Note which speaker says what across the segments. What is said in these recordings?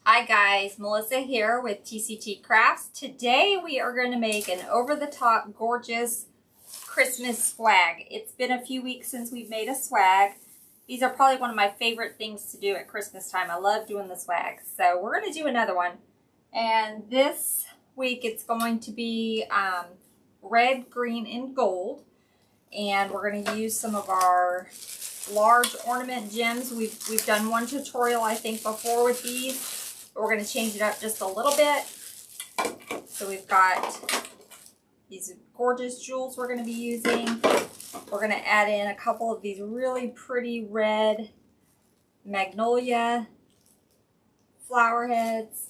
Speaker 1: Hi guys, Melissa here with TCT Crafts. Today we are going to make an over-the-top gorgeous Christmas swag. It's been a few weeks since we've made a swag. These are probably one of my favorite things to do at Christmas time. I love doing the swag. So we're going to do another one. And this week it's going to be red, green, and gold. And we're going to use some of our large ornament gems. We've done one tutorial I think before with these. We're going to change it up just a little bit. So we've got these gorgeous jewels we're going to be using. We're going to add in a couple of these really pretty red Magnolia flower heads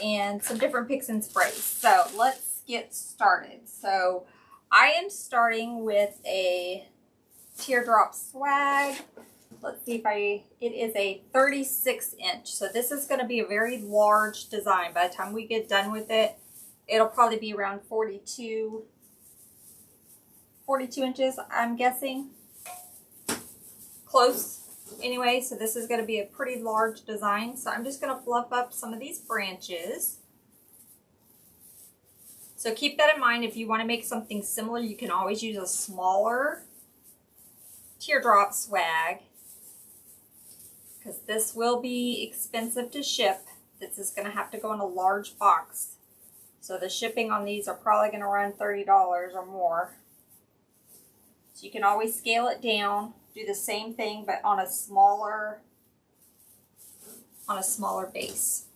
Speaker 1: and some different picks and sprays. So let's get started. So I am starting with a teardrop swag. Let's see if it is a 36 inch. So this is going to be a very large design. By the time we get done with it, it'll probably be around 42 inches, I'm guessing. Close. Anyway, so this is going to be a pretty large design. So I'm just going to fluff up some of these branches. So keep that in mind. If you want to make something similar, you can always use a smaller teardrop swag, because this will be expensive to ship. This is going to have to go in a large box. So the shipping on these are probably going to run $30 or more. So you can always scale it down, do the same thing, but on a smaller base.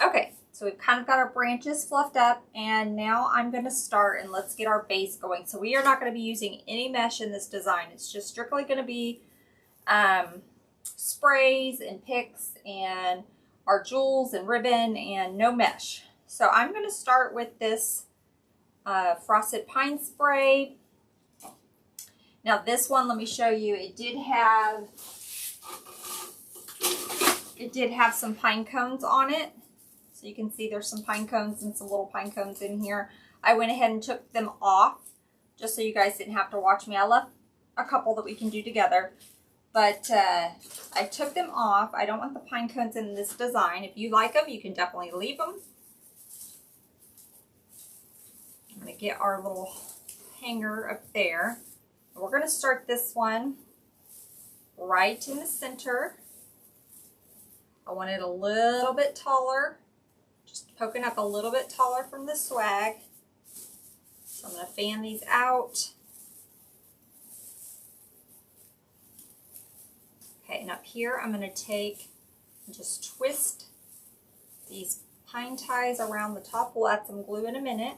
Speaker 1: Okay, so we've kind of got our branches fluffed up, and now I'm going to start and let's get our base going. So we are not going to be using any mesh in this design. It's just strictly going to be sprays and picks and our jewels and ribbon and no mesh. So I'm going to start with this frosted pine spray. Now this one, let me show you, it did have some pine cones on it. So you can see there's some pine cones and some little pine cones in here. I went ahead and took them off just so you guys didn't have to watch me. I left a couple that we can do together. But I took them off. I don't want the pine cones in this design. If you like them, you can definitely leave them. I'm going to get our little hanger up there. We're going to start this one right in the center. I want it a little bit taller, just poking up a little bit taller from the swag. So I'm going to fan these out. Okay, and up here I'm going to take and just twist these pine ties around the top. We'll add some glue in a minute.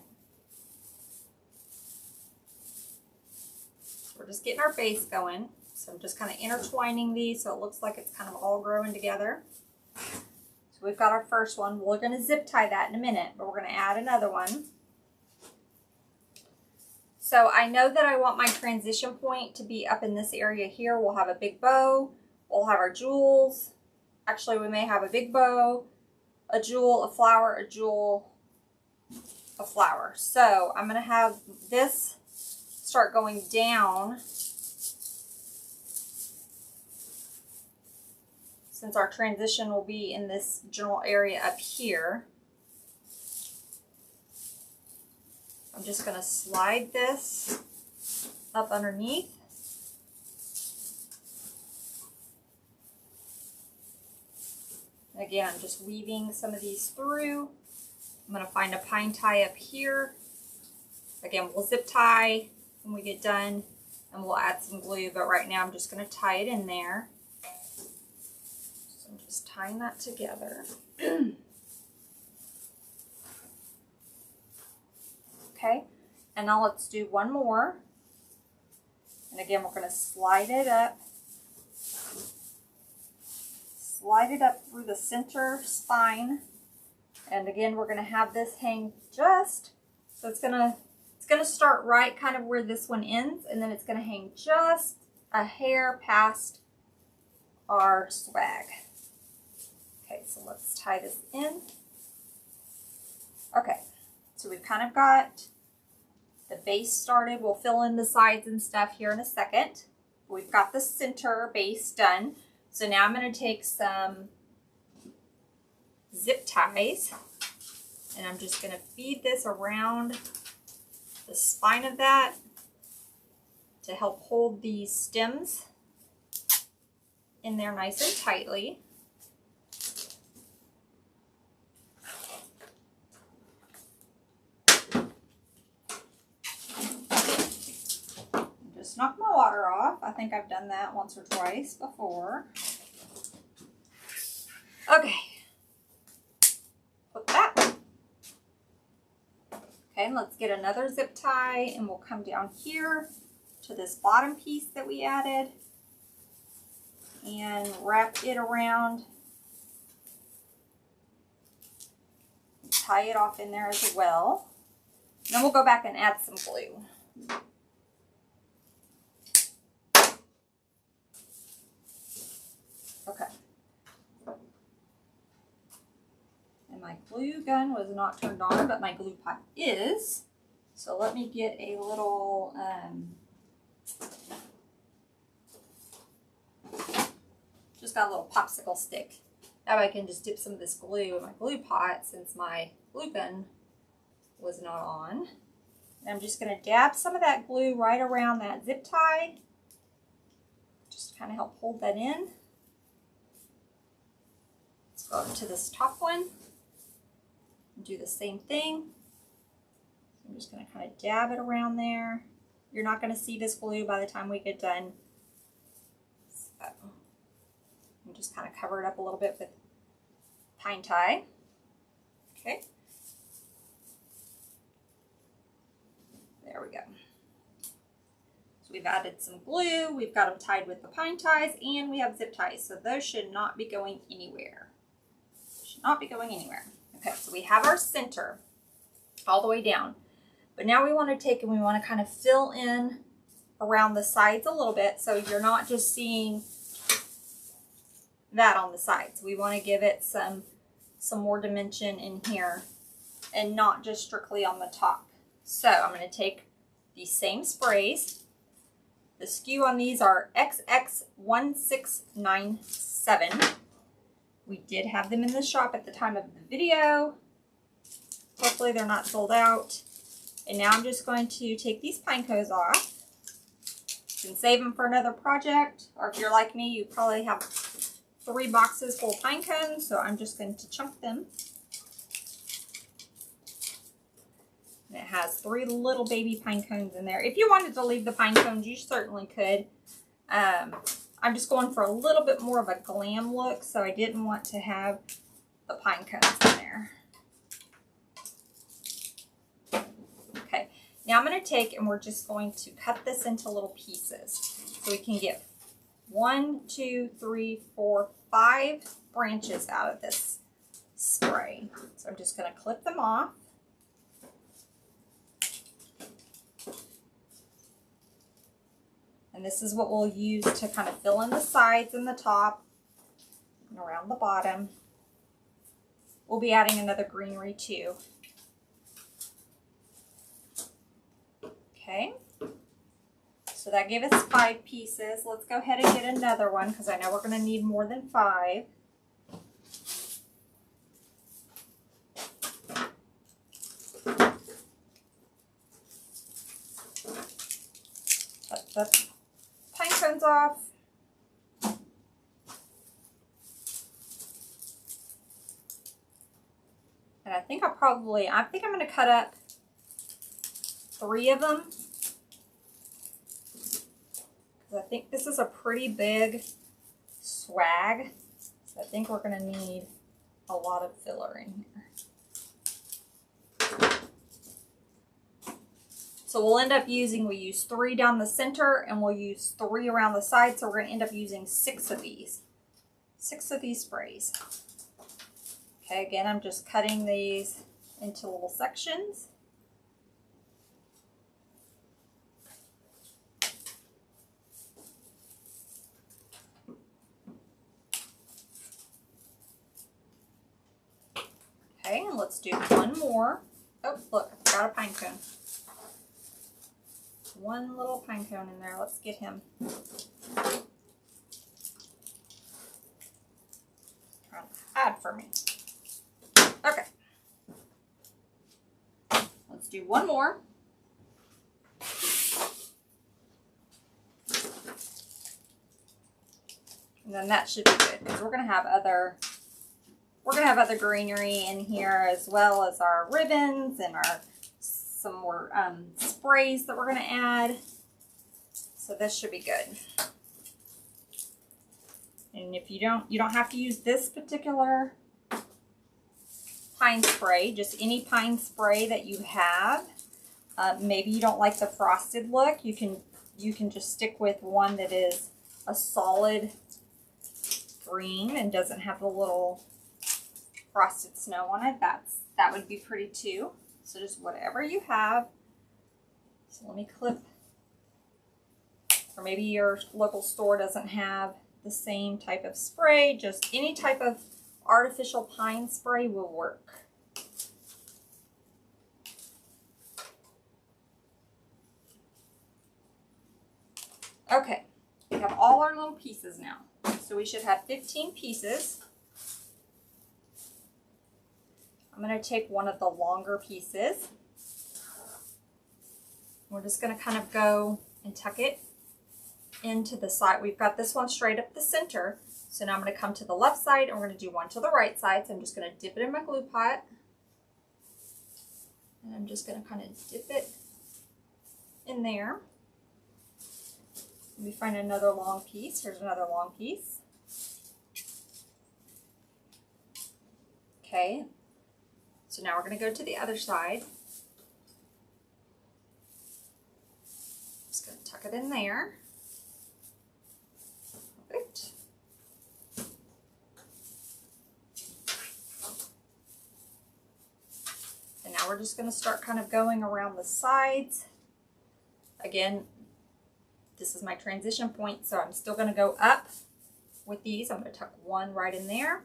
Speaker 1: So we're just getting our base going. So I'm just kind of intertwining these so it looks like it's kind of all growing together. So we've got our first one. We're going to zip tie that in a minute, but we're going to add another one. So I know that I want my transition point to be up in this area here. We'll have a big bow. We'll have our jewels. Actually, we may have a big bow, a jewel, a flower, a jewel, a flower. So I'm going to have this start going down since our transition will be in this general area up here. I'm just going to slide this up underneath. Again, I'm just weaving some of these through. I'm going to find a pine tie up here. Again, we'll zip tie when we get done, and we'll add some glue, but right now I'm just going to tie it in there. So I'm just tying that together. Okay, and now let's do one more. And again, we're going to slide it up. Slide it up through the center spine, and again we're going to have this hang just so it's going to start right kind of where this one ends, and then it's going to hang just a hair past our swag. Okay, so let's tie this in. Okay, so we've kind of got the base started. We'll fill in the sides and stuff here in a second. We've got the center base done. So now I'm going to take some zip ties. And I'm just going to feed this around the spine of that to help hold these stems in there nice and tightly. Just knock my water off. I think I've done that once or twice before. Okay. Put that. Okay, let's get another zip tie and we'll come down here to this bottom piece that we added and wrap it around. Tie it off in there as well. Then we'll go back and add some glue. Okay. And my glue gun was not turned on, but my glue pot is. So let me get a little, just got a little popsicle stick. That way I can just dip some of this glue in my glue pot since my glue gun was not on. And I'm just going to dab some of that glue right around that zip tie. Just to kind of help hold that in. Let's go to this top one and do the same thing. I'm just going to kind of dab it around there. You're not going to see this glue by the time we get done. So I'm just kind of cover it up a little bit with pine tie. Okay. There we go. So we've added some glue, we've got them tied with the pine ties, and we have zip ties. So those should not be going anywhere. Should not be going anywhere. Okay, so we have our center all the way down. But now we want to take and we want to kind of fill in around the sides a little bit so you're not just seeing that on the sides. We want to give it some more dimension in here and not just strictly on the top. So I'm going to take these same sprays. The SKU on these are XX1697. We did have them in the shop at the time of the video. Hopefully they're not sold out. And now I'm just going to take these pine cones off. You can save them for another project, or if you're like me, you probably have 3 boxes full of pine cones, so I'm just going to chunk them. And it has 3 little baby pine cones in there. If you wanted to leave the pine cones, you certainly could. I'm just going for a little bit more of a glam look, so I didn't want to have the pine cones in there. Okay, now I'm going to take and we're just going to cut this into little pieces so we can get 1, 2, 3, 4, 5 branches out of this spray. So I'm just going to clip them off. And this is what we'll use to kind of fill in the sides and the top and around the bottom. We'll be adding another greenery too. Okay. So that gave us 5 pieces. Let's go ahead and get another one because I know we're going to need more than 5. Cut the pine cones off. And I think I'm going to cut up 3 of them. I think this is a pretty big swag, so I think we're going to need a lot of filler in here. So we'll end up using, we use 3 down the center and we'll use 3 around the side, so we're going to end up using 6 of these. 6 of these sprays. Okay, again, I'm just cutting these into little sections. Okay, and let's do 1 more. Oh, look, I forgot a pine cone. 1 little pine cone in there. Let's get him. Trying to hide for me. do one more. And then that should be good because we're gonna have other greenery in here, as well as our ribbons and some more sprays that we're gonna add. So this should be good. And if you don't have to use this particular pine spray, just any pine spray that you have. Maybe you don't like the frosted look. You can just stick with one that is a solid green and doesn't have the little frosted snow on it. That would be pretty too. So just whatever you have. So let me clip, or maybe your local store doesn't have the same type of spray. Just any type of artificial pine spray will work. Okay, we have all our little pieces now. So we should have 15 pieces. I'm going to take one of the longer pieces. We're just going to kind of go and tuck it into the side. We've got this one straight up the center. So now I'm going to come to the left side and we're going to do one to the right side. So I'm just going to dip it in my glue pot. And I'm just going to kind of dip it in there. Let me find another long piece. Here's another long piece. Okay. So now we're going to go to the other side. Just going to tuck it in there. Perfect. And now we're just going to start kind of going around the sides. Again, this is my transition point, so I'm still going to go up with these. I'm going to tuck one right in there.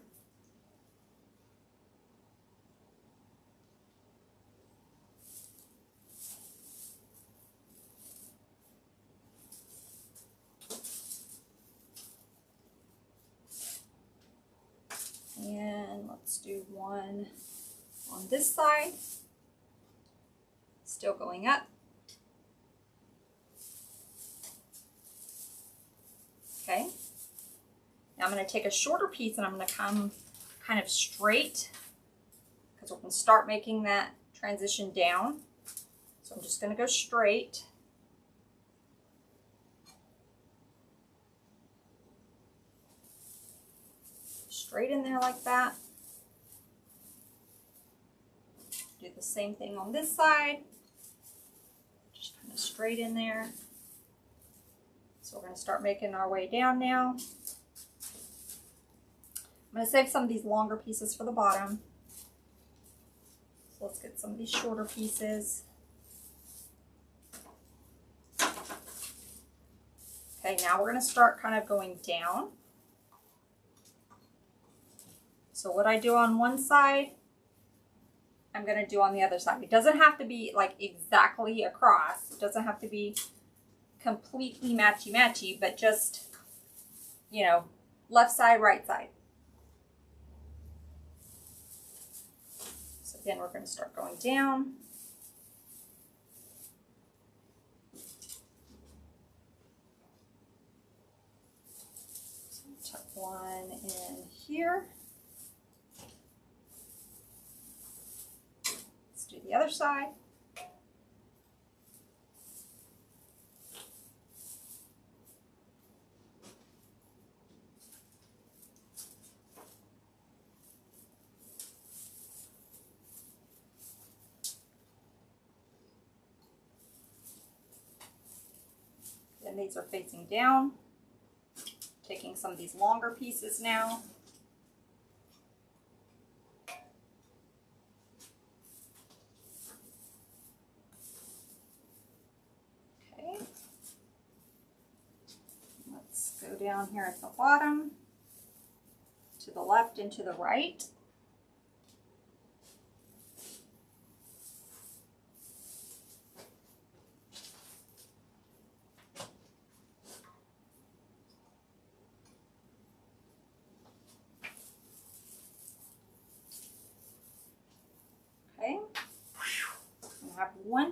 Speaker 1: And let's do one on this side. Still going up. Okay. Now I'm going to take a shorter piece and I'm going to come kind of straight because we're going to start making that transition down. So I'm just going to go straight. Straight in there like that. Do the same thing on this side. Just kind of straight in there. So we're going to start making our way down now. I'm going to save some of these longer pieces for the bottom. So let's get some of these shorter pieces. Okay, now we're going to start kind of going down. So what I do on one side, I'm going to do on the other side. It doesn't have to be like exactly across. It doesn't have to be completely matchy-matchy, but just, you know, left side, right side. So again, we're going to start going down. So tuck one in here. Let's do the other side. And these are facing down. Taking some of these longer pieces now. Okay. Let's go down here at the bottom, to the left and to the right.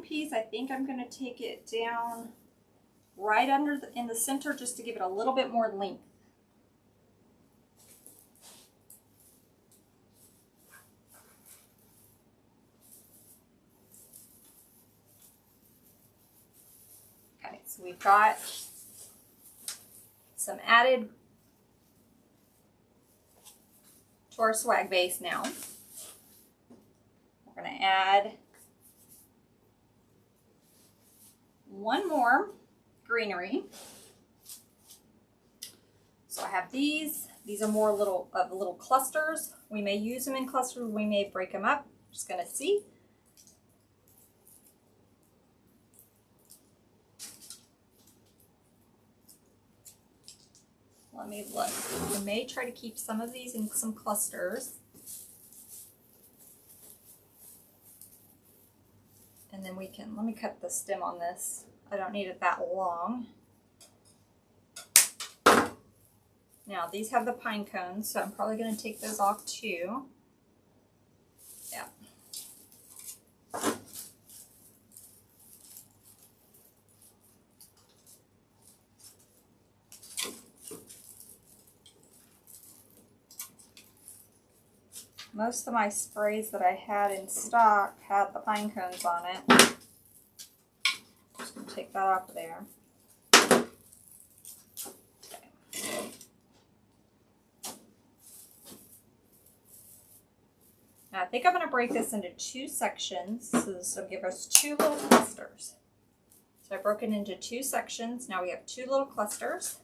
Speaker 1: piece, I think I'm going to take it down right under in the center just to give it a little bit more length. Okay, so we've got some added to our swag base now. We're going to add one more greenery. So I have these. These are more little clusters. We may use them in clusters. We may break them up. Just going to see. Let me look. We may try to keep some of these in some clusters. And then we can, let me cut the stem on this. I don't need it that long. Now these have the pine cones, so I'm probably going to take those off too. Yeah. Most of my sprays that I had in stock had the pine cones on it. Just going to take that off of there. Okay. Now I think I'm going to break this into two sections, so this will give us two little clusters. So I broke it into two sections. Now we have two little clusters.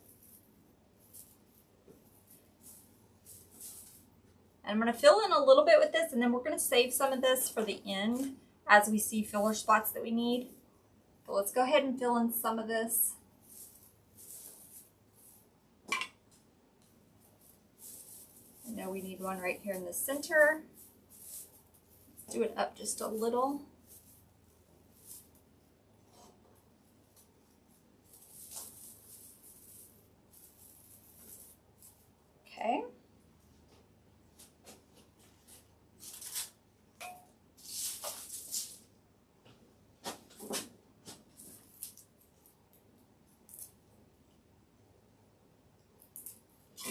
Speaker 1: And I'm going to fill in a little bit with this, and then we're going to save some of this for the end as we see filler spots that we need. But let's go ahead and fill in some of this. I know we need one right here in the center. Let's do it up just a little. Okay.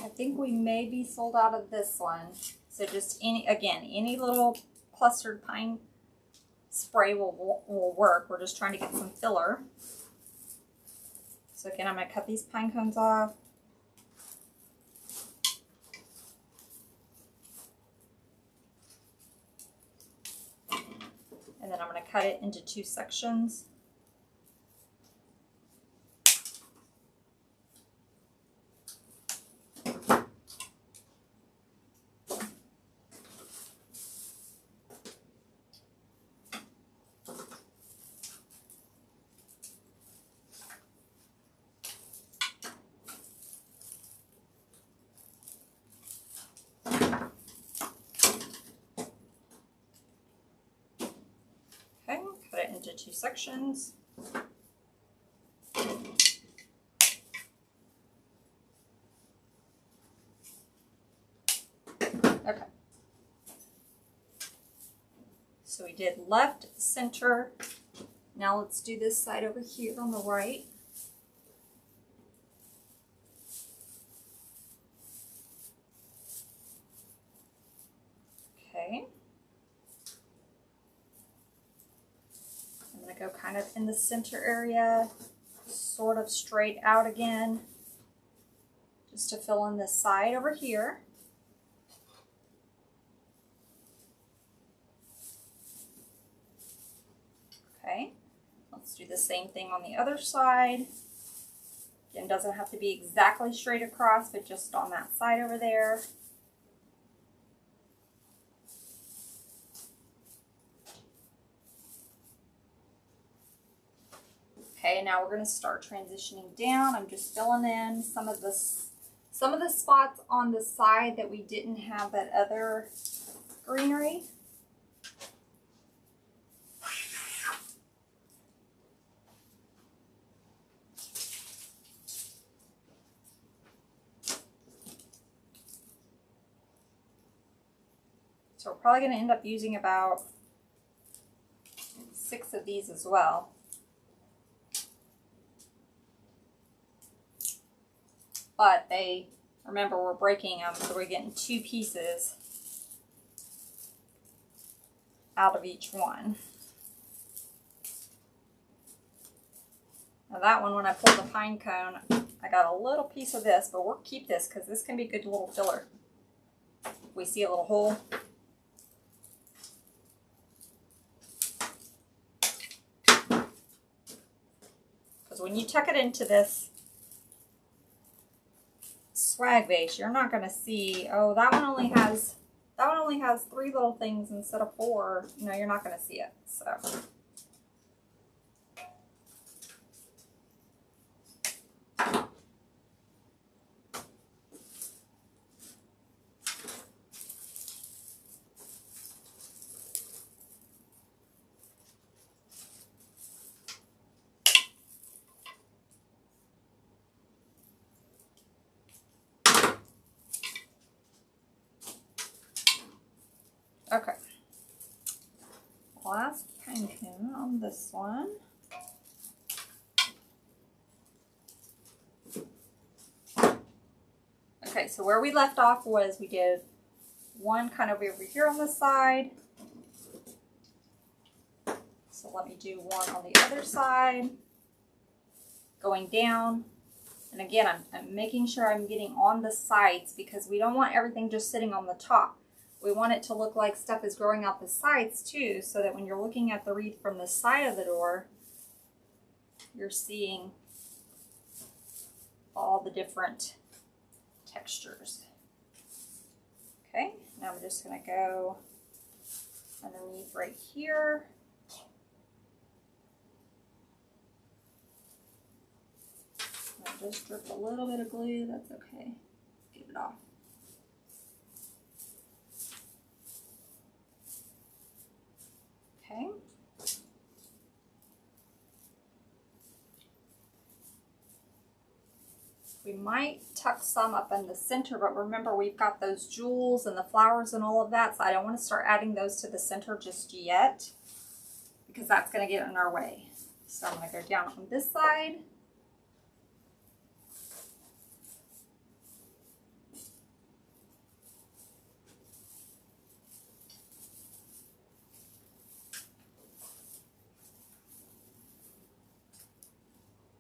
Speaker 1: I think we may be sold out of this one. So just any little clustered pine spray will work. We're just trying to get some filler. So again, I'm going to cut these pine cones off. And then I'm going to cut it into two sections. Into two sections. Okay. So we did left, center. Now let's do this side over here on the right. Okay. Go kind of in the center area, sort of straight out again, just to fill in this side over here. Okay, let's do the same thing on the other side. Again, doesn't have to be exactly straight across, but just on that side over there. Okay, now we're going to start transitioning down. I'm just filling in some of the spots on the side that we didn't have that other greenery. So we're probably going to end up using about 6 of these as well. But remember, we're breaking them, so we're getting 2 pieces out of each one. Now that one, when I pulled the pine cone, I got a little piece of this, but we'll keep this because this can be a good little filler. We see a little hole. Because when you tuck it into this swag vase, you're not going to see, oh, that one only has 3 little things instead of 4. You know, you're not going to see it. So okay, last pine cone on this one. Okay, so where we left off was we did one kind of over here on the side. So let me do one on the other side, going down. And again, I'm making sure I'm getting on the sides because we don't want everything just sitting on the top. We want it to look like stuff is growing out the sides too, so that when you're looking at the wreath from the side of the door, you're seeing all the different textures. Okay, now I'm just going to go underneath right here. I'll just drip a little bit of glue, that's okay. Get it off. Okay. We might tuck some up in the center, but remember we've got those jewels and the flowers and all of that, so I don't want to start adding those to the center just yet because that's going to get in our way. So I'm going to go down on this side.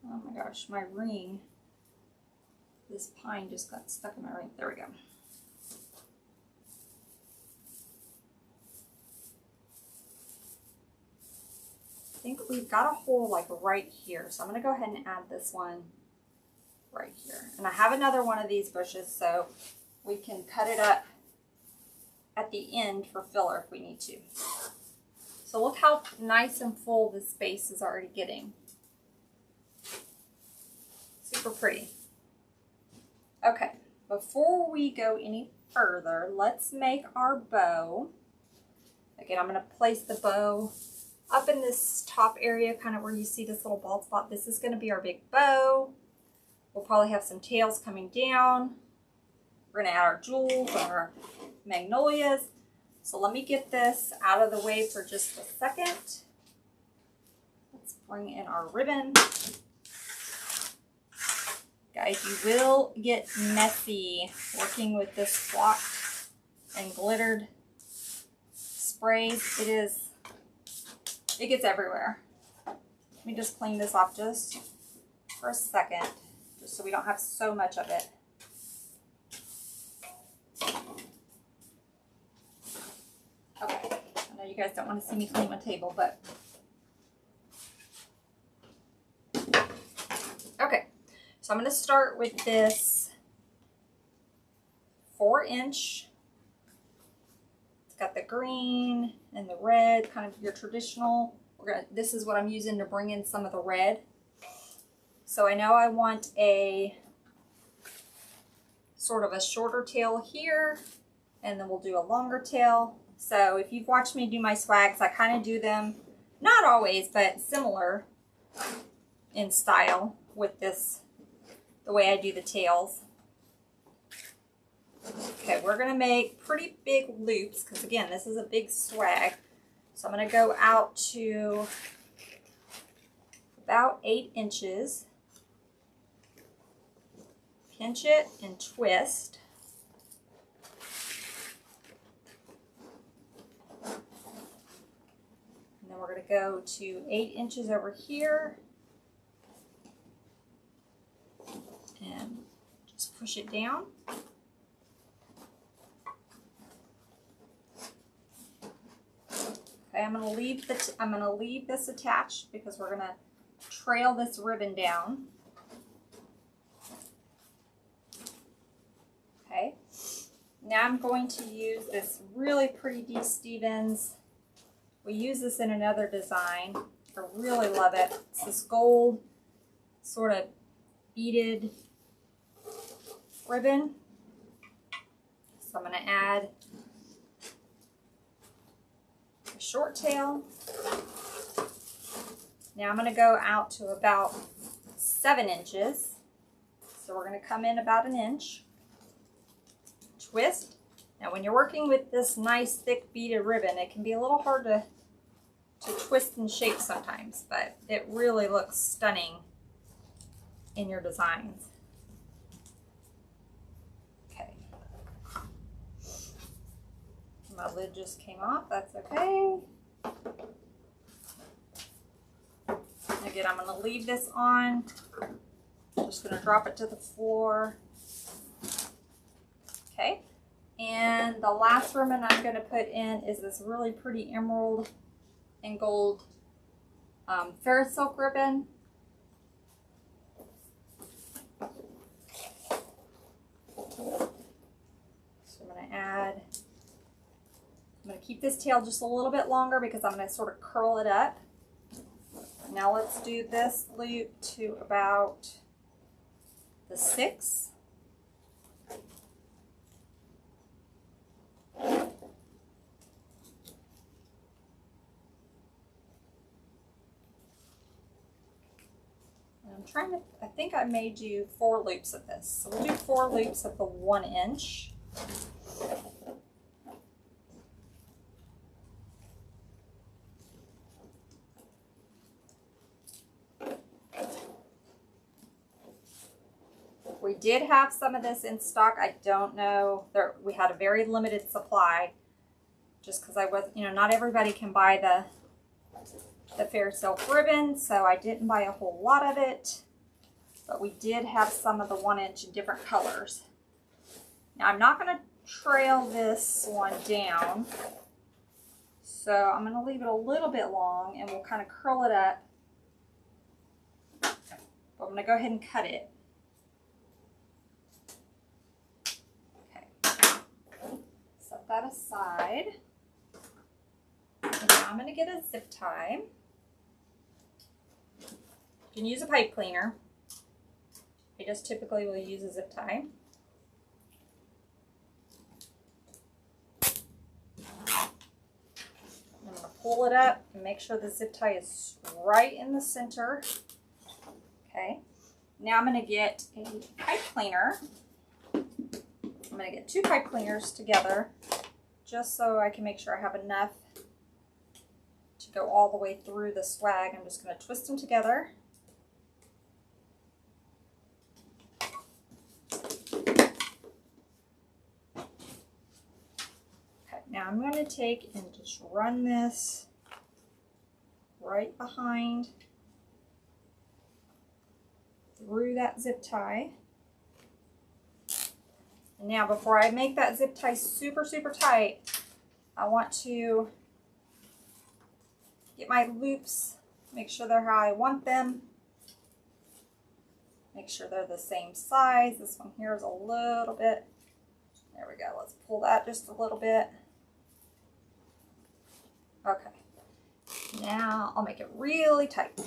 Speaker 1: Oh my gosh, my ring, this pine just got stuck in my ring. There we go. I think we've got a hole like right here. So I'm going to go ahead and add this one right here. And I have another one of these bushes, so we can cut it up at the end for filler if we need to. So look how nice and full this space is already getting. Super pretty. Okay, before we go any further, let's make our bow. Again, I'm going to place the bow up in this top area, kind of where you see this little bald spot. This is going to be our big bow. We'll probably have some tails coming down. We're going to add our jewels and our magnolias. So let me get this out of the way for just a second. Let's bring in our ribbon. Guys, you will get messy working with this flocked and glittered sprays. It gets everywhere. Let me just clean this off just for a second, just so we don't have so much of it. Okay, I know you guys don't want to see me clean my table, but okay. So I'm going to start with this 4-inch. It's got the green and the red, kind of your traditional. This is what I'm using to bring in some of the red. So I know I want a sort of a shorter tail here, and then we'll do a longer tail. So if you've watched me do my swags, I kind of do them, not always, but similar in style with this, the way I do the tails. Okay, we're going to make pretty big loops because, again, this is a big swag. So I'm going to go out to about 8 inches. Pinch it and twist. And then we're going to go to 8 inches over here. And just push it down. Okay, I'm going to leave this attached because we're going to trail this ribbon down. Okay. Now I'm going to use this really pretty D. Stevens. We use this in another design. I really love it. It's this gold sort of beaded ribbon. So I'm going to add a short tail. Now I'm going to go out to about 7 inches. So we're going to come in about 1 inch. Twist. Now when you're working with this nice thick beaded ribbon, it can be a little hard to twist and shape sometimes, but it really looks stunning in your designs. Okay. My lid just came off, that's okay. Again, I'm going to leave this on. I'm just going to drop it to the floor. Okay. And the last ribbon I'm going to put in is this really pretty emerald and gold Ferris silk ribbon. So I'm going to keep this tail just a little bit longer because I'm going to sort of curl it up. Now let's do this loop to about the 6. I think I may do 4 loops of this. So we'll do 4 loops of the 1 inch. We did have some of this in stock. I don't know. We had a very limited supply just because I was, not everybody can buy the fair silk ribbon, so I didn't buy a whole lot of it. But we did have some of the 1 inch in different colors. Now I'm not going to trail this one down. So I'm going to leave it a little bit long and we'll kind of curl it up. But I'm going to go ahead and cut it. Set that aside. And now I'm going to get a zip tie. You can use a pipe cleaner. I just typically will use a zip tie. I'm going to pull it up and make sure the zip tie is right in the center. Okay. Now I'm going to get a pipe cleaner. I'm going to get 2 pipe cleaners together just so I can make sure I have enough to go all the way through the swag. I'm just going to twist them together. Okay, now I'm going to take and just run this right behind through that zip tie. And now before I make that zip tie super, super tight, I want to get my loops, make sure they're how I want them. Make sure they're the same size. This one here is a little bit, there we go. Let's pull that just a little bit. Okay, now I'll make it really tight.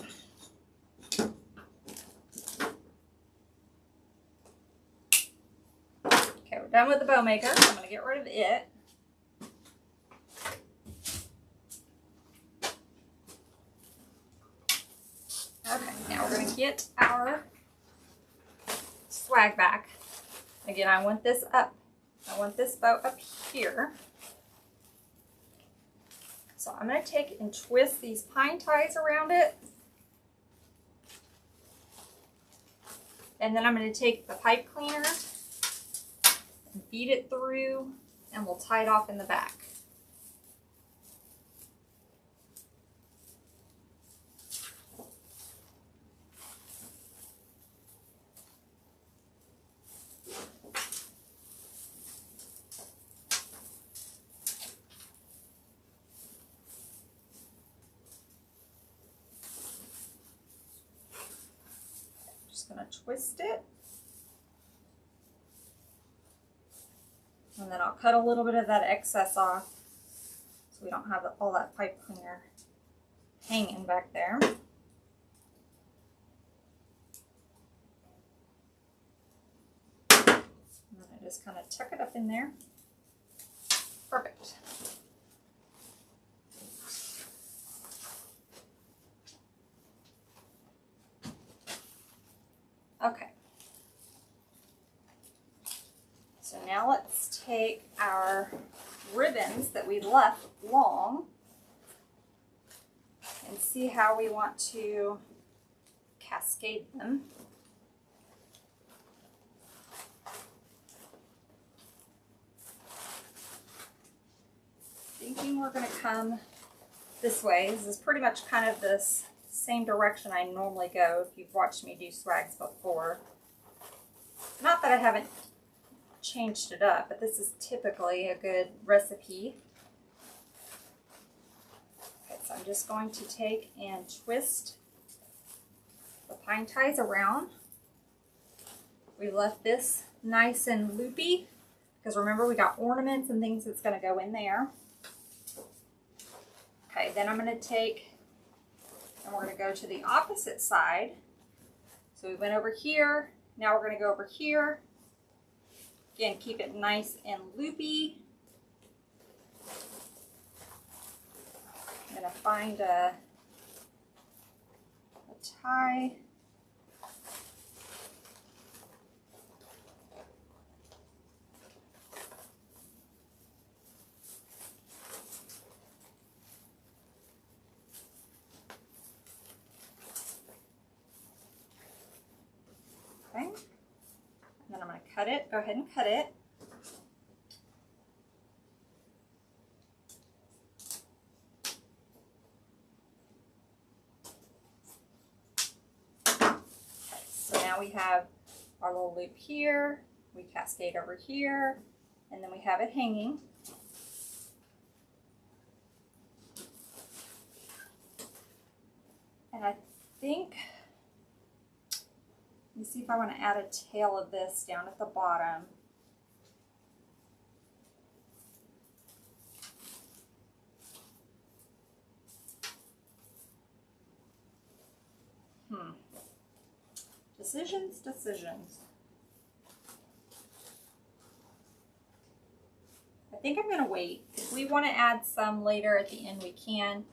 Speaker 1: Okay, we're done with the bow maker. I'm going to get rid of it. Okay, now we're going to get our swag back. Again, I want this up. I want this bow up here. So I'm going to take and twist these pine ties around it. And then I'm going to take the pipe cleaner and feed it through, and we'll tie it off in the back. Just going to twist it. And then I'll cut a little bit of that excess off so we don't have all that pipe cleaner hanging back there. And then I just kind of tuck it up in there. Perfect. Okay. So now let's take our ribbons that we left long and see how we want to cascade them. Thinking we're going to come this way. This is pretty much kind of this same direction I normally go if you've watched me do swags before. Not that I haven't changed it up, but this is typically a good recipe. Okay, so I'm just going to take and twist the pine ties around. We left this nice and loopy because remember we got ornaments and things that's going to go in there. Okay, then I'm going to take and we're going to go to the opposite side. So we went over here, now we're going to go over here. Again, keep it nice and loopy. I'm going to find a tie. Okay. And then I'm going to cut it. Go ahead and cut it. Okay, so now we have our little loop here. We cascade over here, and then we have it hanging. And I think, let me see if I want to add a tail of this down at the bottom. Decisions. I think I'm going to wait. If we want to add some later at the end, we can.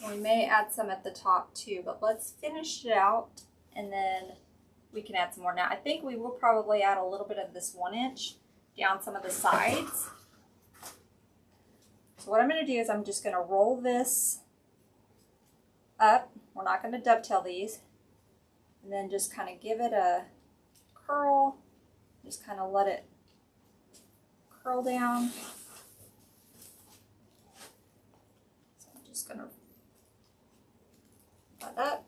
Speaker 1: We may add some at the top too, but let's finish it out and then we can add some more. Now I think we will probably add a little bit of this 1 inch down some of the sides. So what I'm going to do is I'm just going to roll this up. We're not going to dovetail these. And then just kind of give it a curl. Just kind of let it curl down. So I'm just going to that up.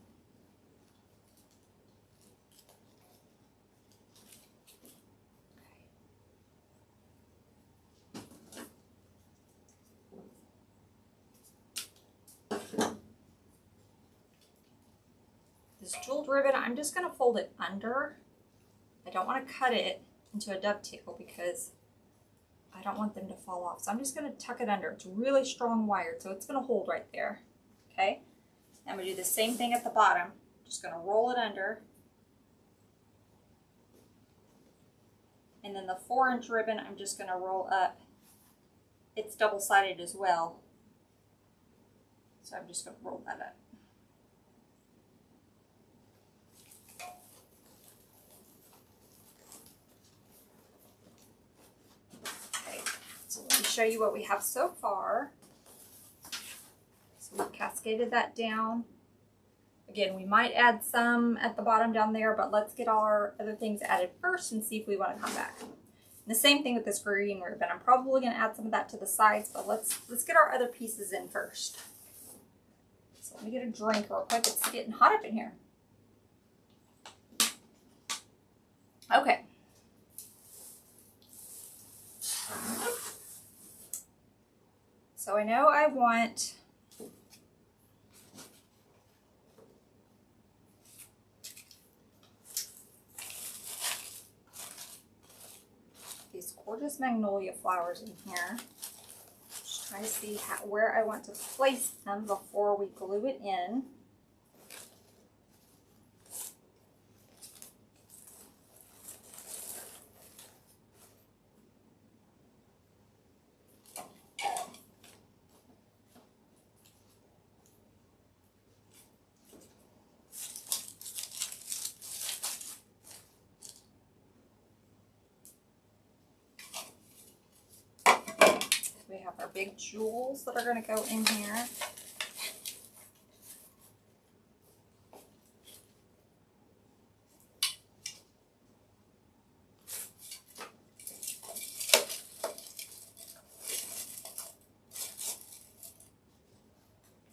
Speaker 1: This jeweled ribbon, I'm just going to fold it under. I don't want to cut it into a dovetail because I don't want them to fall off. So I'm just going to tuck it under. It's really strong wired, so it's going to hold right there. Okay? I'm going to do the same thing at the bottom. Just going to roll it under. And then the 4-inch ribbon, I'm just going to roll up. It's double-sided as well. So I'm just going to roll that up. show you what we have so far. So we've cascaded that down. Again, we might add some at the bottom down there, but let's get all our other things added first and see if we want to come back. And the same thing with this green ribbon. I'm probably going to add some of that to the sides, but let's get our other pieces in first. So let me get a drink real quick. It's getting hot up in here. Okay. So I know I want these gorgeous magnolia flowers in here. Just trying to see where I want to place them before we glue it in. We have our big jewels that are going to go in here.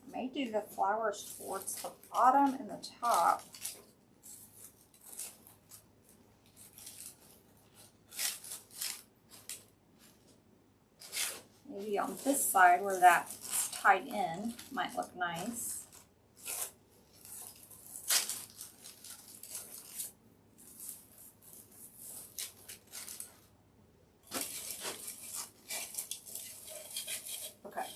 Speaker 1: I may do the flowers towards the bottom and the top. Maybe on this side where that's tied in might look nice. Okay.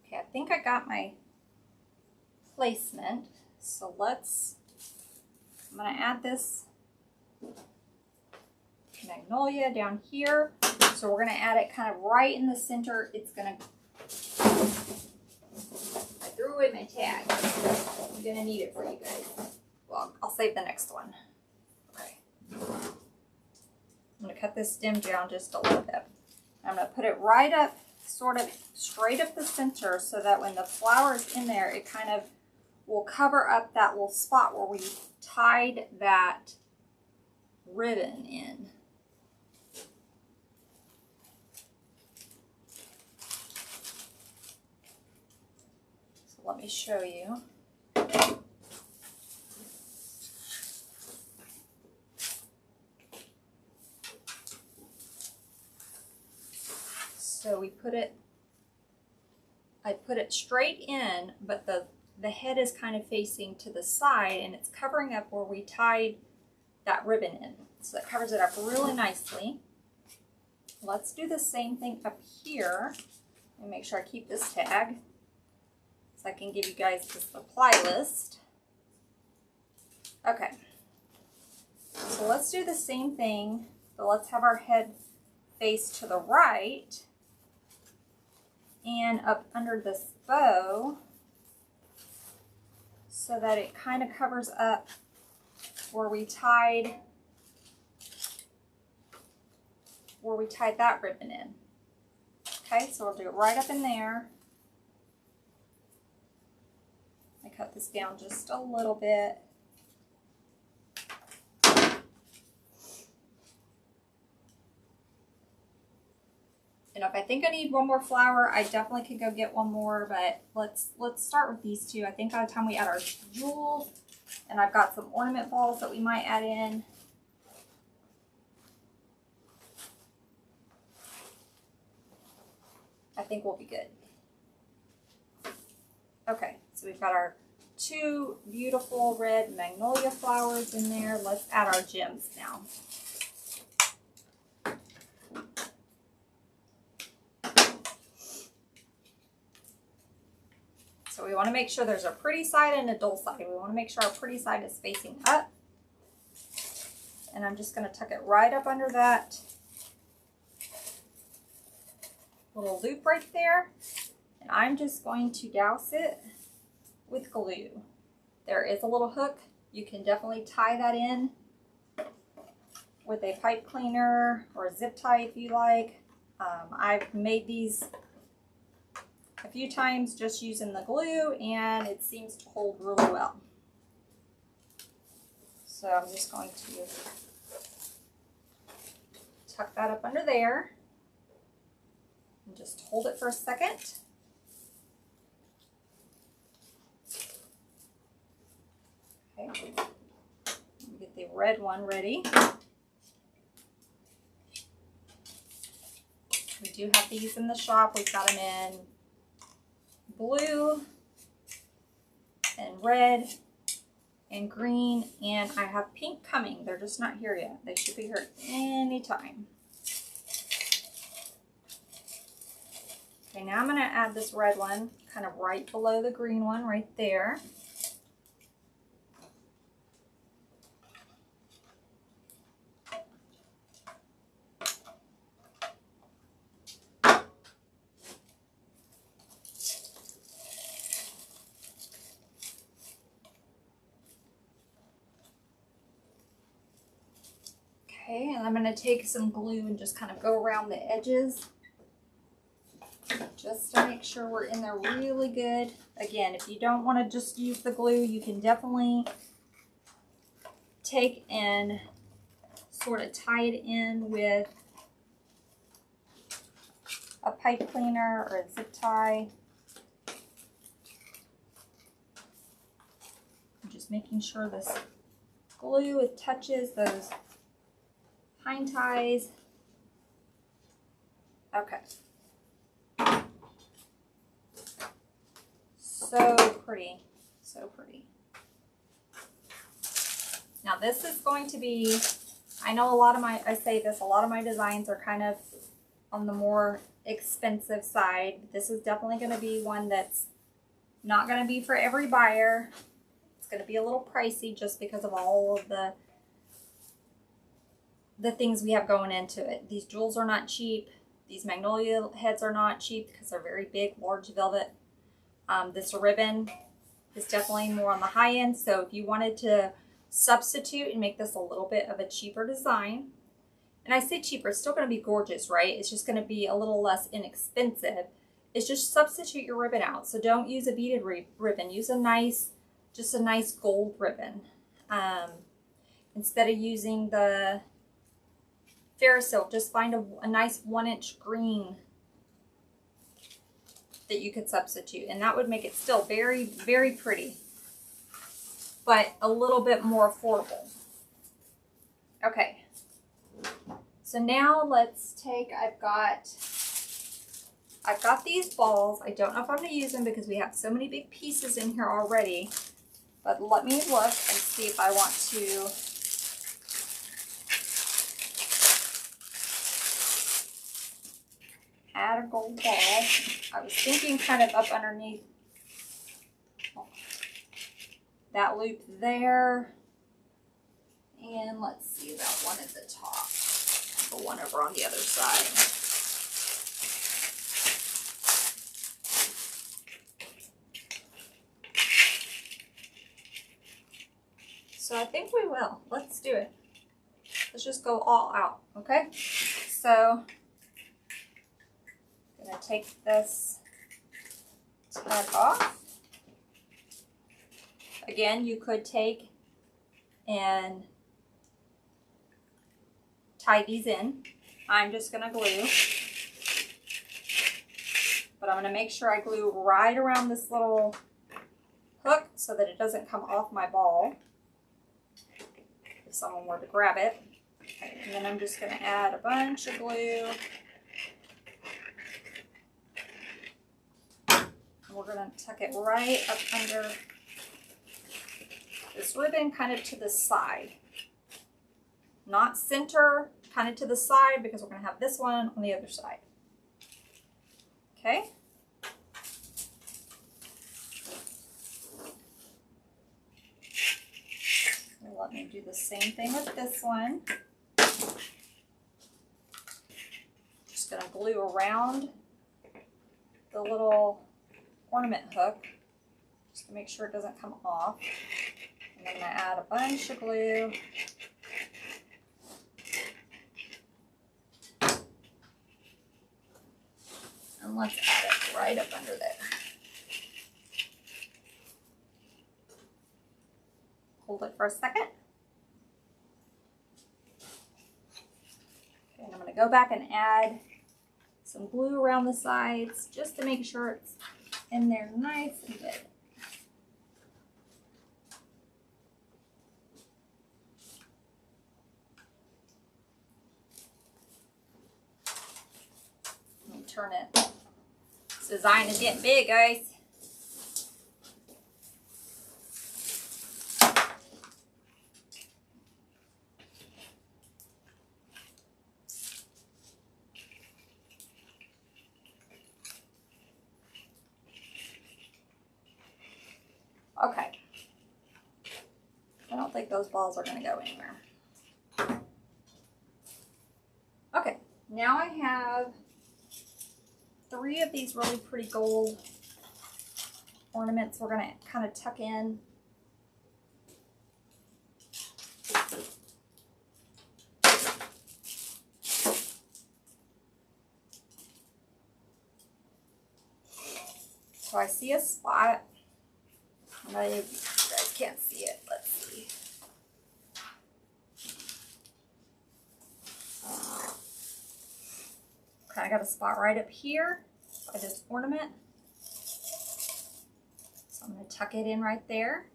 Speaker 1: Okay, I think I got my placement. So I'm going to add this magnolia down here. So we're going to add it kind of right in the center. It's going to, I threw away my tag. I'm going to need it for you guys. Well, I'll save the next one. Okay. I'm going to cut this stem down just a little bit. I'm going to put it right up, sort of straight up the center, so that when the flower is in there, it kind of will cover up that little spot where we tied that ribbon in. Let me show you. So I put it straight in, but the head is kind of facing to the side and it's covering up where we tied that ribbon in. So that covers it up really nicely. Let's do the same thing up here and make sure I keep this tag. I can give you guys the supply list. Okay, so let's do the same thing, but let's have our head face to the right and up under this bow so that it kind of covers up where we tied that ribbon in. Okay, so we'll do it right up in there. Cut this down just a little bit. And if I think I need one more flower, I definitely could go get one more, but let's start with these two. I think by the time we add our jewels, and I've got some ornament balls that we might add in. I think we'll be good. Okay, so we've got our two beautiful red magnolia flowers in there. Let's add our gems now. So we want to make sure there's a pretty side and a dull side. We want to make sure our pretty side is facing up. And I'm just going to tuck it right up under that little loop right there. And I'm just going to douse it with glue. There is a little hook. You can definitely tie that in. with a pipe cleaner or a zip tie if you like. I've made these a few times just using the glue, and it seems to hold really well. So I'm just going to tuck that up under there and just hold it for a second. Okay, get the red one ready. We do have these in the shop. We've got them in blue and red and green, and I have pink coming. They're just not here yet. They should be here anytime. Okay, now I'm going to add this red one kind of right below the green one right there. Okay, and I'm going to take some glue and just kind of go around the edges just to make sure we're in there really good. Again, if you don't want to just use the glue, you can definitely take and sort of tie it in with a pipe cleaner or a zip tie. I'm just making sure this glue touches those pine ties. Okay. So pretty, so pretty. Now this is going to be, I know a lot of a lot of my designs are kind of on the more expensive side. This is definitely going to be one that's not going to be for every buyer. It's going to be a little pricey just because of all of the things we have going into it. These jewels are not cheap. These magnolia heads are not cheap because they're very big, large velvet. This ribbon is definitely more on the high end. So if you wanted to substitute and make this a little bit of a cheaper design, and I say cheaper, it's still going to be gorgeous, right? It's just going to be a little less inexpensive. It's just substitute your ribbon out. So don't use a beaded ribbon. Use a nice, just a nice gold ribbon. Instead of using the Ferris silk, just find a nice 1-inch green that you could substitute, and that would make it still very, very pretty, but a little bit more affordable. Okay, so now let's take, I've got these balls. I don't know if I'm going to use them because we have so many big pieces in here already, but let me look and see if I want to add a gold ball. I was thinking kind of up underneath that loop there. And let's see about one at the top. The one over on the other side. So I think we will. Let's do it. Let's just go all out, okay? So I'm going to take this tag off. Again, you could take and tie these in. I'm just going to glue. But I'm going to make sure I glue right around this little hook so that it doesn't come off my ball if someone were to grab it. Okay, and then I'm just going to add a bunch of glue. We're going to tuck it right up under this ribbon, kind of to the side. Not center, kind of to the side, because we're going to have this one on the other side. Okay? And let me do the same thing with this one. Just going to glue around the little ornament hook just to make sure it doesn't come off. And I'm going to add a bunch of glue. And let's add it right up under there. Hold it for a second. Okay, and I'm going to go back and add some glue around the sides just to make sure it's in there nice and good. Let me turn it. This design is getting big, guys. Okay. I don't think those balls are going to go anywhere. Okay, now I have 3 of these really pretty gold ornaments we're going to kind of tuck in. So I see a spot. I know you guys can't see it. Let's see. Okay, I got a spot right up here by this ornament. So I'm going to tuck it in right there.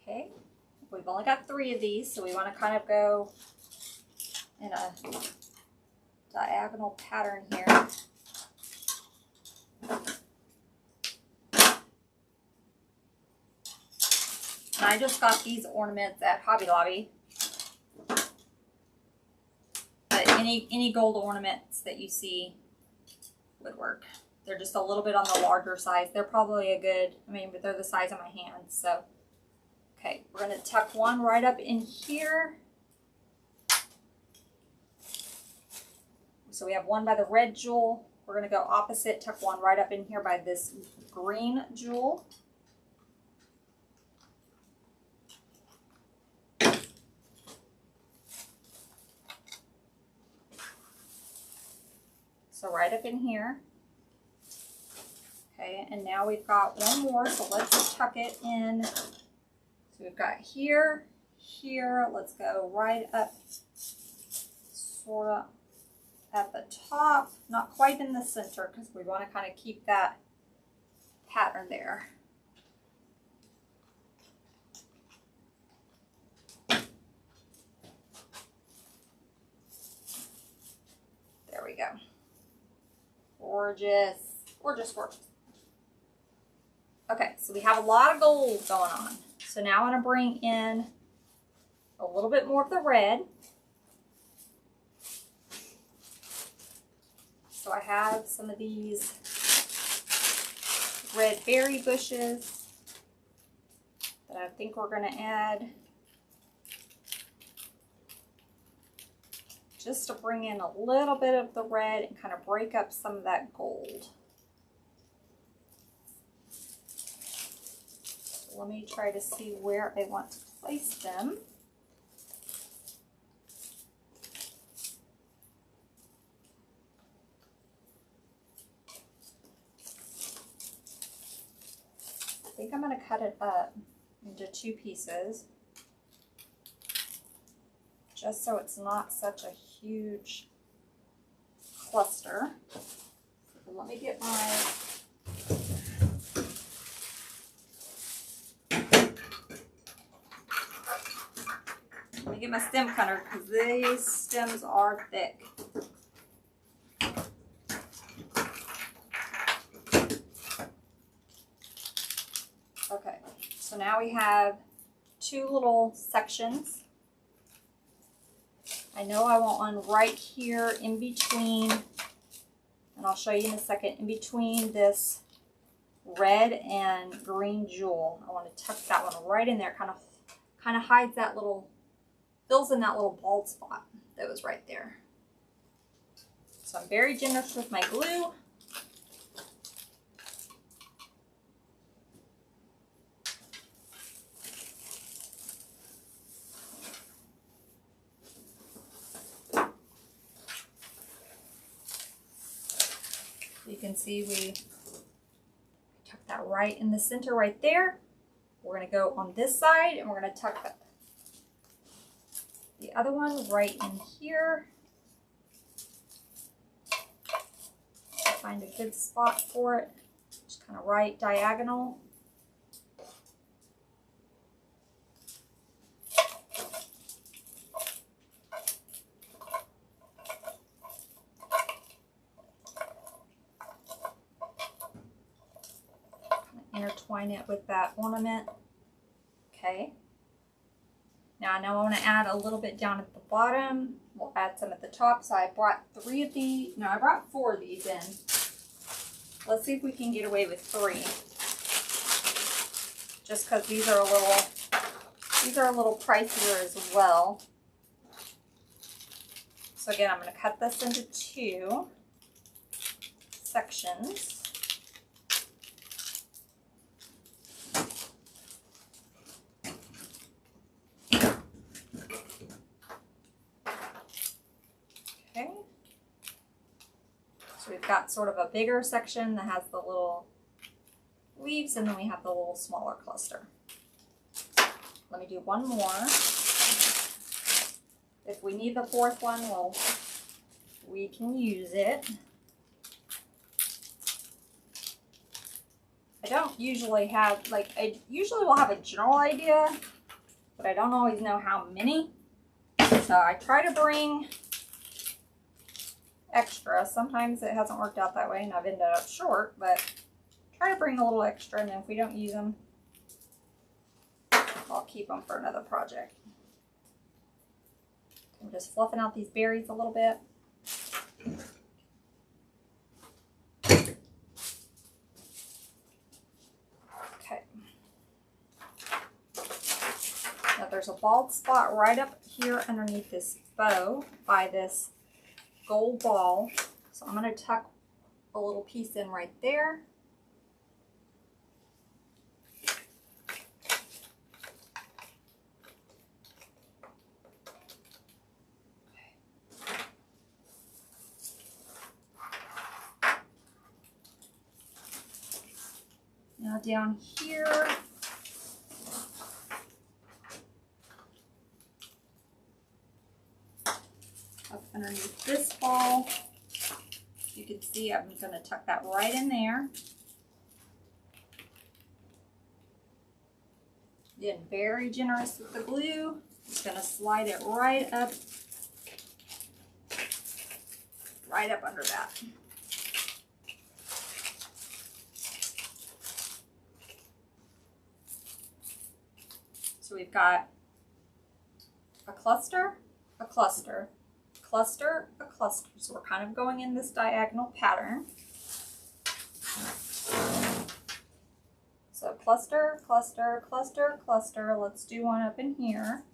Speaker 1: Okay, we've only got 3 of these, so we want to kind of go in a diagonal pattern here. And I just got these ornaments at Hobby Lobby. But any gold ornaments that you see would work. They're just a little bit on the larger size. They're probably a good, but they're the size of my hand, so. Okay, we're going to tuck one right up in here. So we have one by the red jewel. We're going to go opposite, tuck one right up in here by this green jewel. So right up in here. Okay, and now we've got one more, so let's tuck it in. So we've got here, here, let's go right up, sort of at the top, not quite in the center because we want to kind of keep that pattern there. There we go. Gorgeous, gorgeous, gorgeous. Okay, so we have a lot of gold going on. So now I'm going to bring in a little bit more of the red. So I have some of these red berry bushes that I think we're going to add just to bring in a little bit of the red and kind of break up some of that gold. Let me try to see where I want to place them. I think I'm going to cut it up into 2 pieces, just so it's not such a huge cluster. So let me get my get my stem cutter because these stems are thick. Okay, so now we have 2 little sections. I know I want one right here in between, and I'll show you in a second, in between this red and green jewel. I want to tuck that one right in there, kind of hides that little, fills in that little bald spot that was right there. So I'm very generous with my glue. can see we tuck that right in the center right there. We're going to go on this side and we're going to tuck the other one right in here. Find a good spot for it. Just kind of right diagonal. Intertwine it with that ornament. Okay. Now I know I want to add a little bit down at the bottom. We'll add some at the top. So I brought 3 of these. No, I brought 4 of these in. Let's see if we can get away with 3. Just because these are a little pricier as well. So again, I'm going to cut this into 2 sections. Okay. So we've got sort of a bigger section that has the little leaves, and then we have the little smaller cluster. Let me do one more. If we need the 4th one, we can use it. I don't usually have, I usually will have a general idea, but I don't always know how many. So I try to bring extra. Sometimes it hasn't worked out that way and I've ended up short, but try to bring a little extra, and then if we don't use them, I'll keep them for another project. I'm just fluffing out these berries a little bit. Okay. Now there's a bald spot right up here underneath this bow by this gold ball. So I'm going to tuck a little piece in right there. Now down here, up underneath this ball, you can see I'm going to tuck that right in there. Again, very generous with the glue. Just going to slide it right up under that. So we've got a cluster, a cluster, cluster, a cluster. So we're kind of going in this diagonal pattern. So cluster, cluster, cluster, cluster. Let's do one up in here.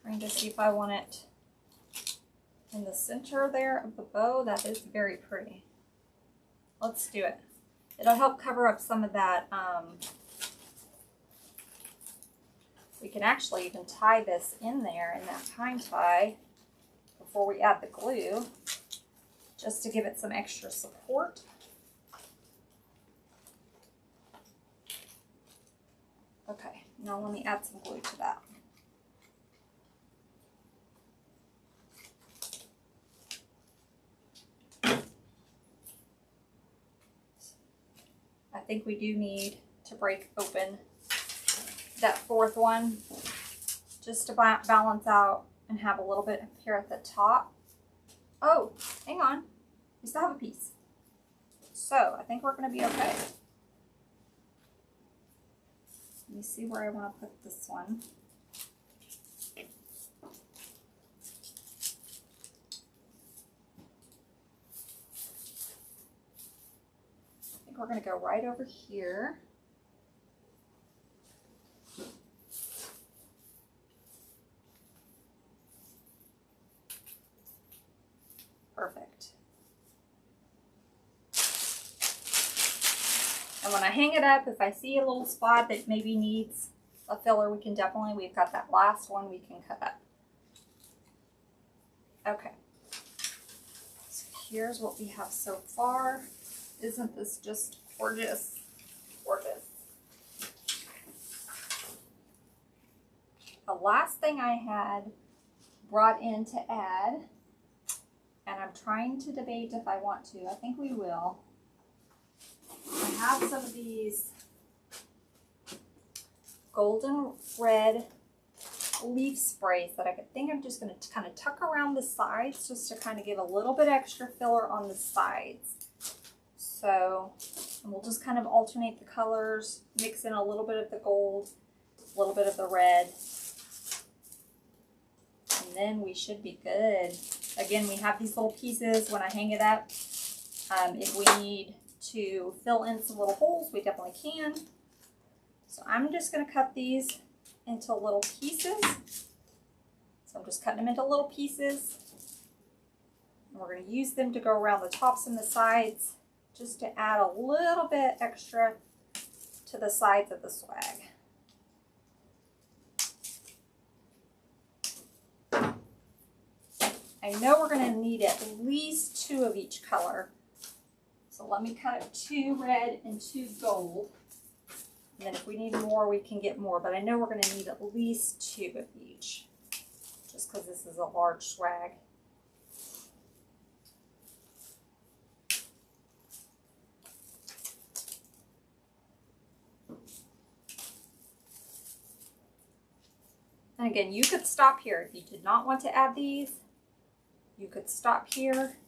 Speaker 1: Trying to see if I want it in the center there of the bow. That is very pretty. Let's do it. It'll help cover up some of that. We can actually even tie this in there in that time tie before we add the glue, just to give it some extra support. Okay, now let me add some glue to that. I think we do need to break open that 4th one just to balance out and have a little bit here at the top. Oh, hang on. We still have a piece. So I think we're going to be okay. Let me see where I want to put this one. We're going to go right over here. Perfect. And when I hang it up, if I see a little spot that maybe needs a filler, we've got that last one we can cut. Okay. So here's what we have so far. Isn't this just gorgeous? Gorgeous. The last thing I had brought in to add, and I'm trying to debate if I want to. I think we will. I have some of these golden red leaf sprays that I think I'm just going to kind of tuck around the sides just to kind of give a little bit extra filler on the sides. So, and we'll just kind of alternate the colors, mix in a little bit of the gold, a little bit of the red, and then we should be good. Again, we have these little pieces when I hang it up. If we need to fill in some little holes, we definitely can. So I'm just going to cut these into little pieces. So I'm just cutting them into little pieces. And we're going to use them to go around the tops and the sides just to add a little bit extra to the sides of the swag. I know we're going to need at least 2 of each color. So let me cut up 2 red and 2 gold. And then if we need more, we can get more. But I know we're going to need at least 2 of each, just because this is a large swag. And again, you could stop here. If you did not want to add these, you could stop here.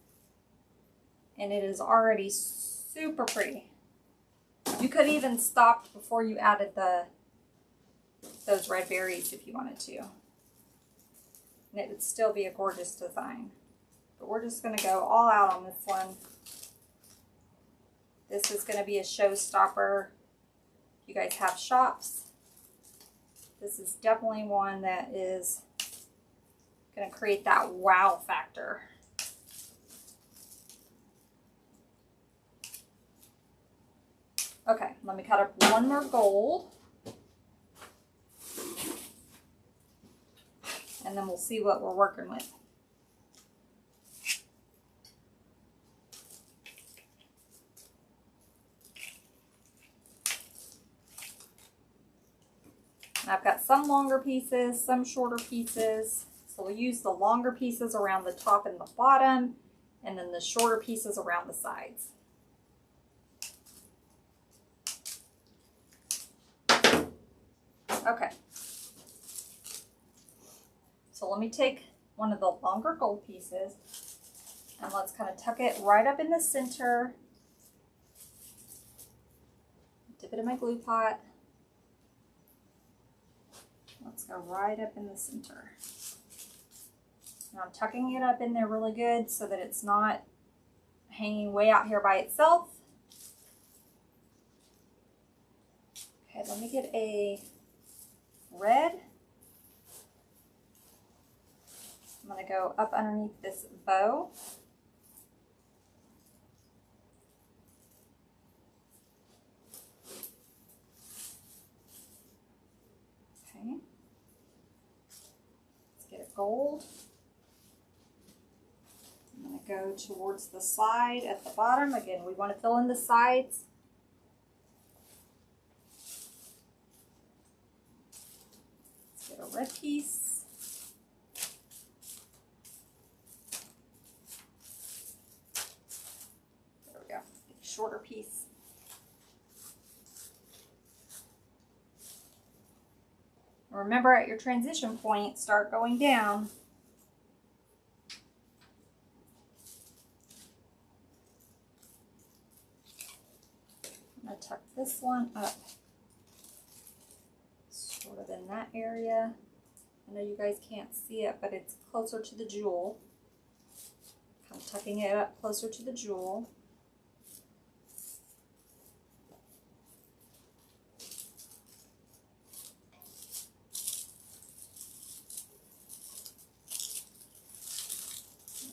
Speaker 1: And it is already super pretty. You could even stop before you added those red berries if you wanted to. And it would still be a gorgeous design. But we're just going to go all out on this one. This is going to be a showstopper. If you guys have shops, this is definitely one that is going to create that wow factor. Okay, let me cut up 1 more gold. And then we'll see what we're working with. And I've got some longer pieces, some shorter pieces. So we'll use the longer pieces around the top and the bottom, and then the shorter pieces around the sides. Okay, so let me take one of the longer gold pieces and let's kind of tuck it right up in the center. Dip it in my glue pot. Let's go right up in the center. And I'm tucking it up in there really good so that it's not hanging way out here by itself. Okay, let me get a red. I'm going to go up underneath this bow. Okay. Let's get a gold. I'm going to go towards the side at the bottom. Again, we want to fill in the sides. Get a red piece. There we go. Get a shorter piece. Remember, at your transition point, start going down. I'm going to tuck this one up. Sort of in that area. I know you guys can't see it, but it's closer to the jewel. I'm tucking it up closer to the jewel.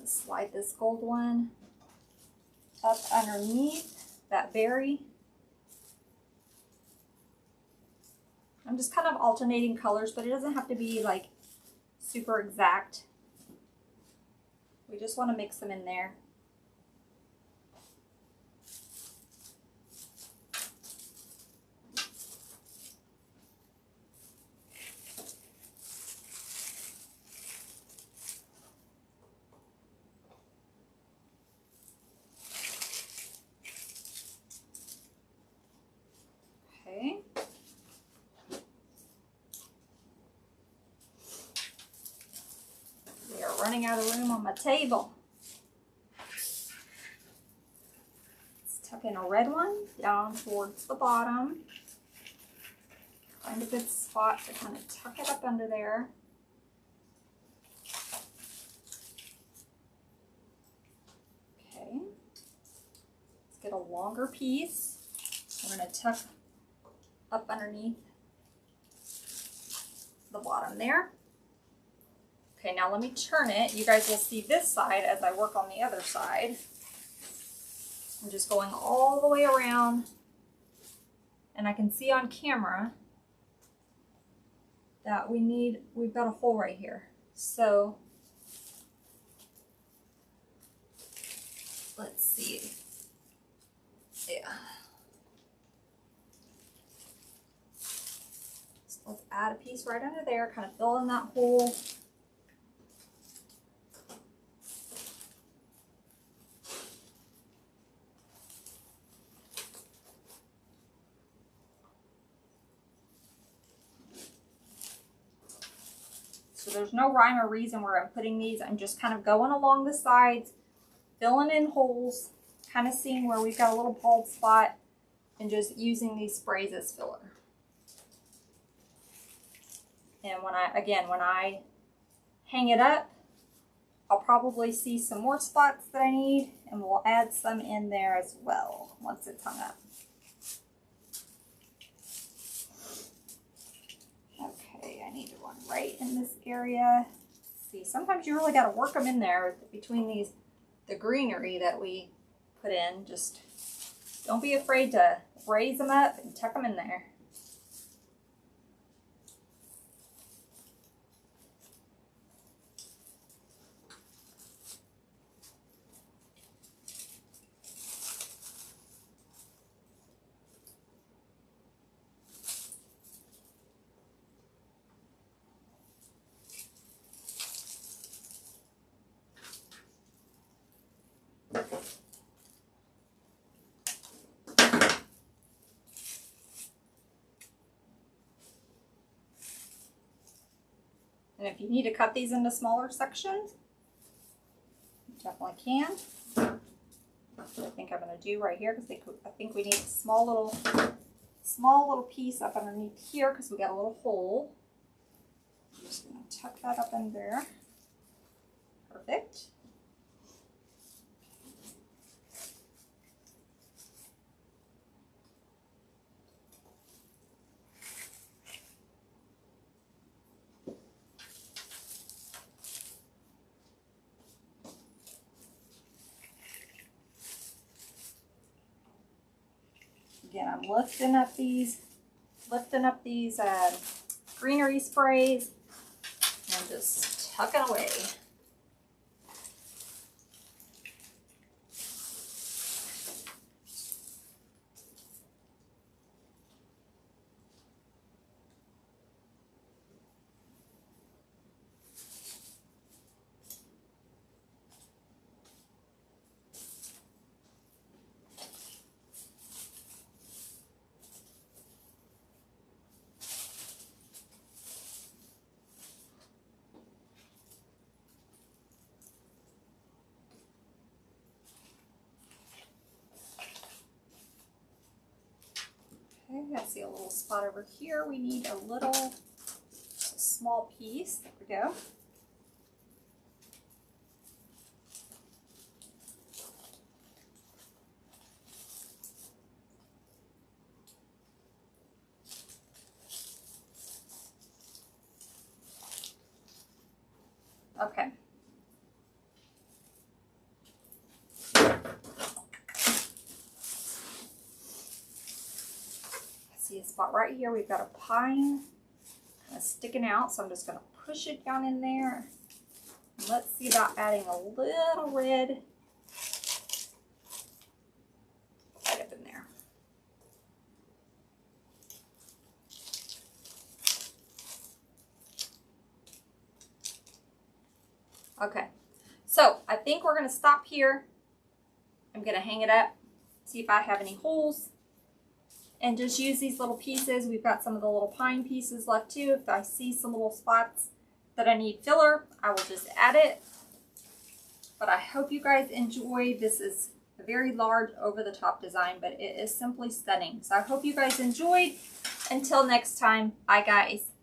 Speaker 1: Slide this gold one up underneath that berry. I'm just kind of alternating colors, but it doesn't have to be like super exact. We just want to mix them in there. Okay. We are running out of room on my table. Let's tuck in a red one down towards the bottom. Find a good spot to kind of tuck it up under there. Okay. Let's get a longer piece. We're going to tuck up underneath the bottom there. Okay, now let me turn it. You guys will see this side as I work on the other side. I'm just going all the way around, and I can see on camera that we've got a hole right here. So let's see. Yeah. So let's add a piece right under there, kind of fill in that hole. So there's no rhyme or reason where I'm putting these. I'm just kind of going along the sides, filling in holes, kind of seeing where we've got a little bald spot, and just using these sprays as filler. And when I hang it up, I'll probably see some more spots that I need, and we'll add some in there as well once it's hung up. Okay, I need one right in this area. See, sometimes you really got to work them in there between the greenery that we put in. Just don't be afraid to raise them up and tuck them in there. And if you need to cut these into smaller sections, you definitely can. That's what I think I'm going to do right here, because I think we need a small little piece up underneath here because we got a little hole. I'm just going to tuck that up in there. Perfect. Again, I'm lifting up these greenery sprays and just tucking away. Okay, I see a little spot over here. We need a small piece. There we go. Okay. See a spot right here. We've got a pine kind of sticking out, so I'm just going to push it down in there. Let's see about adding a little red right up in there. Okay, so I think we're going to stop here. I'm going to hang it up, see if I have any holes, and just use these little pieces. We've got some of the little pine pieces left too. If I see some little spots that I need filler, I will just add it. But I hope you guys enjoy. This is a very large over-the-top design, but it is simply stunning. So I hope you guys enjoyed. Until next time, bye guys.